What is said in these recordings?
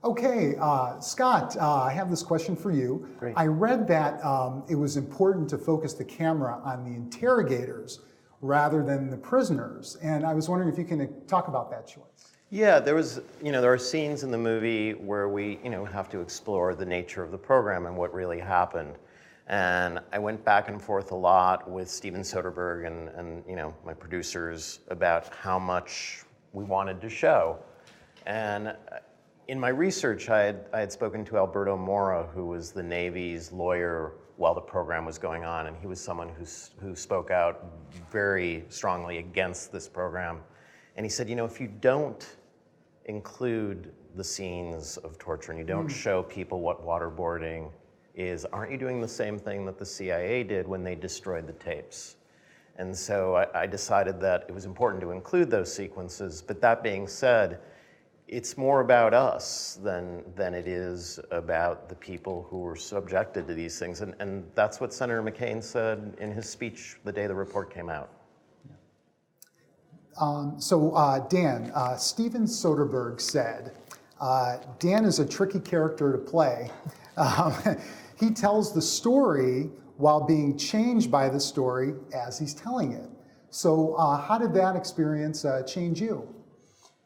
Okay, Scott, I have this question for you. Great. I read that it was important to focus the camera on the interrogators rather than the prisoners, and I was wondering if you can talk about that choice. Yeah, there are scenes in the movie where we, have to explore the nature of the program and what really happened. And I went back and forth a lot with Steven Soderbergh and my producers about how much we wanted to show. And in my research, I had spoken to Alberto Mora, who was the Navy's lawyer while the program was going on, and he was someone who spoke out very strongly against this program. And he said, if you don't include the scenes of torture and you don't show people what waterboarding is, aren't you doing the same thing that the CIA did when they destroyed the tapes? And so I decided that it was important to include those sequences, but that being said, it's more about us than it is about the people who were subjected to these things. And that's what Senator McCain said in his speech the day the report came out. Dan, Steven Soderbergh said, Dan is a tricky character to play. He tells the story while being changed by the story as he's telling it. So how did that experience change you?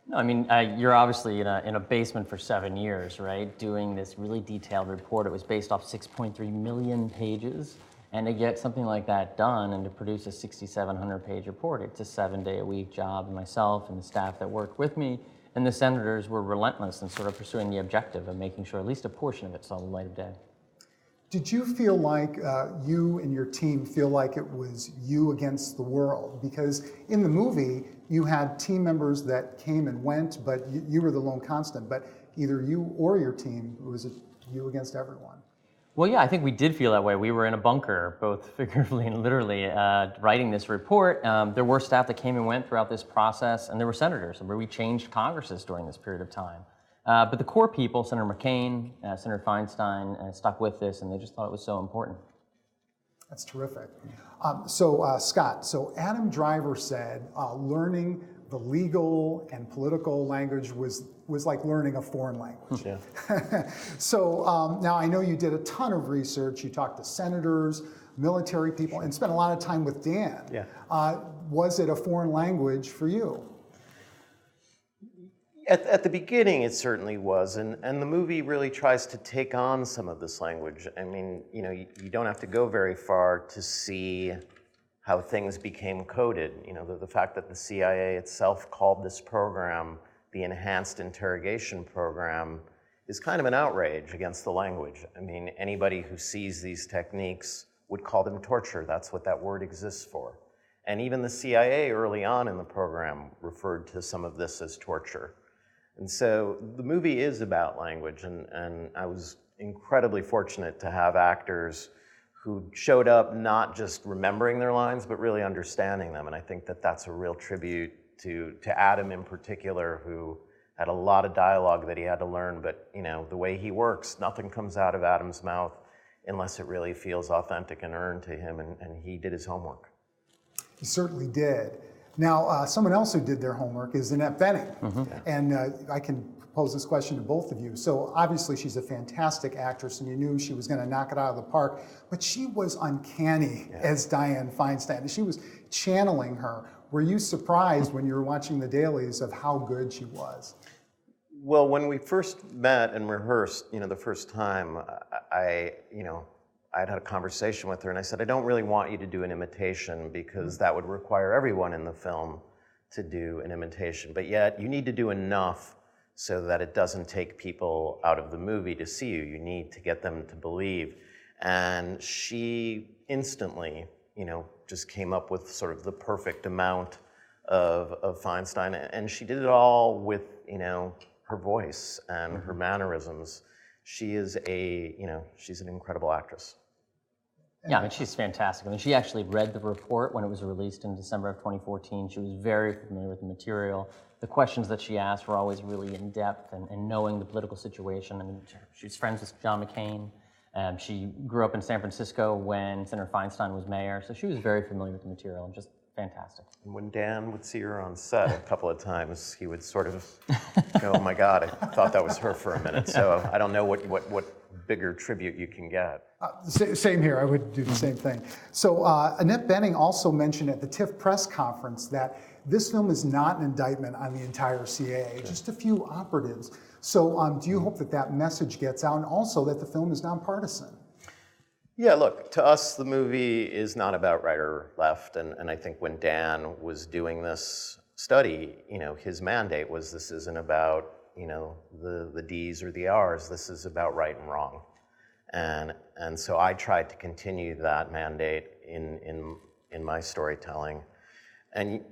No, I mean, you're obviously in a basement for 7 years, right? Doing this really detailed report. It was based off 6.3 million pages. And to get something like that done and to produce a 6,700-page report, it's a 7-day-a-week job. And myself and the staff that worked with me and the senators were relentless in sort of pursuing the objective of making sure at least a portion of it saw the light of day. Did you feel like you and your team feel like it was you against the world? Because in the movie, you had team members that came and went, but you were the lone constant. But either you or your team, it was you against everyone. Well, yeah, I think we did feel that way. We were in a bunker, both figuratively and literally, writing this report. There were staff that came and went throughout this process, and there were senators where we changed Congresses during this period of time. But the core people, Senator McCain, Senator Feinstein, stuck with this, and they just thought it was so important. That's terrific. Scott, so Adam Driver said learning the legal and political language was like learning a foreign language. Yeah. So now I know you did a ton of research. You talked to senators, military people, and spent a lot of time with Dan. Yeah. Was it a foreign language for you? At the beginning, it certainly was, and the movie really tries to take on some of this language. I mean, you don't have to go very far to see how things became coded. The fact that the CIA itself called this program the Enhanced Interrogation Program is kind of an outrage against the language. I mean, anybody who sees these techniques would call them torture. That's what that word exists for. And even the CIA early on in the program referred to some of this as torture. And so the movie is about language, and I was incredibly fortunate to have actors who showed up not just remembering their lines, but really understanding them. And I think that that's a real tribute to Adam in particular, who had a lot of dialogue that he had to learn, but the way he works, nothing comes out of Adam's mouth unless it really feels authentic and earned to him, and he did his homework. He certainly did. Now, someone else who did their homework is Annette Bening. And I can pose this question to both of you. So obviously she's a fantastic actress and you knew she was going to knock it out of the park, but she was uncanny as Dianne Feinstein. She was channeling her. Were you surprised when you were watching the dailies of how good she was? Well, when we first met and rehearsed, the first time, I had a conversation with her and I said, I don't really want you to do an imitation because that would require everyone in the film to do an imitation. But yet you need to do enough so that it doesn't take people out of the movie to see you. You need to get them to believe. And she instantly, just came up with sort of the perfect amount of Feinstein. And she did it all with, her voice and her mannerisms. She is she's an incredible actress. Yeah, I mean, she's fantastic. I mean, she actually read the report when it was released in December of 2014. She was very familiar with the material. The questions that she asked were always really in-depth and knowing the political situation. I mean, she's friends with John McCain. She grew up in San Francisco when Senator Feinstein was mayor, so she was very familiar with the material and just fantastic. And when Dan would see her on set a couple of times, he would sort of go, "Oh my God, I thought that was her for a minute." So I don't know what bigger tribute you can get. Same here, I would do the same thing. So Annette Bening also mentioned at the TIFF press conference that this film is not an indictment on the entire CAA, just a few operatives. So do you hope that that message gets out, and also that the film is nonpartisan? Yeah, look, to us, the movie is not about right or left, and I think when Dan was doing this study, his mandate was this isn't about, the D's or the R's, this is about right and wrong. And so I tried to continue that mandate in my storytelling. And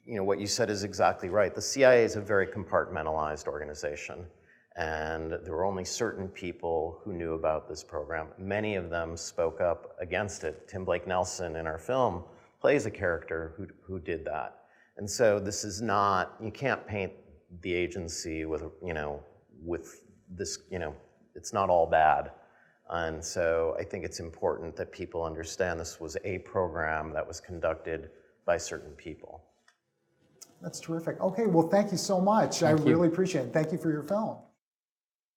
what you said is exactly right. The CIA is a very compartmentalized organization, and there were only certain people who knew about this program. Many of them spoke up against it. Tim Blake Nelson in our film plays a character who did that. And so this is not, you can't paint the agency with this, it's not all bad. And so I think it's important that people understand this was a program that was conducted by certain people. That's terrific. Okay, well, thank you so much. I really appreciate it. Thank you for your film.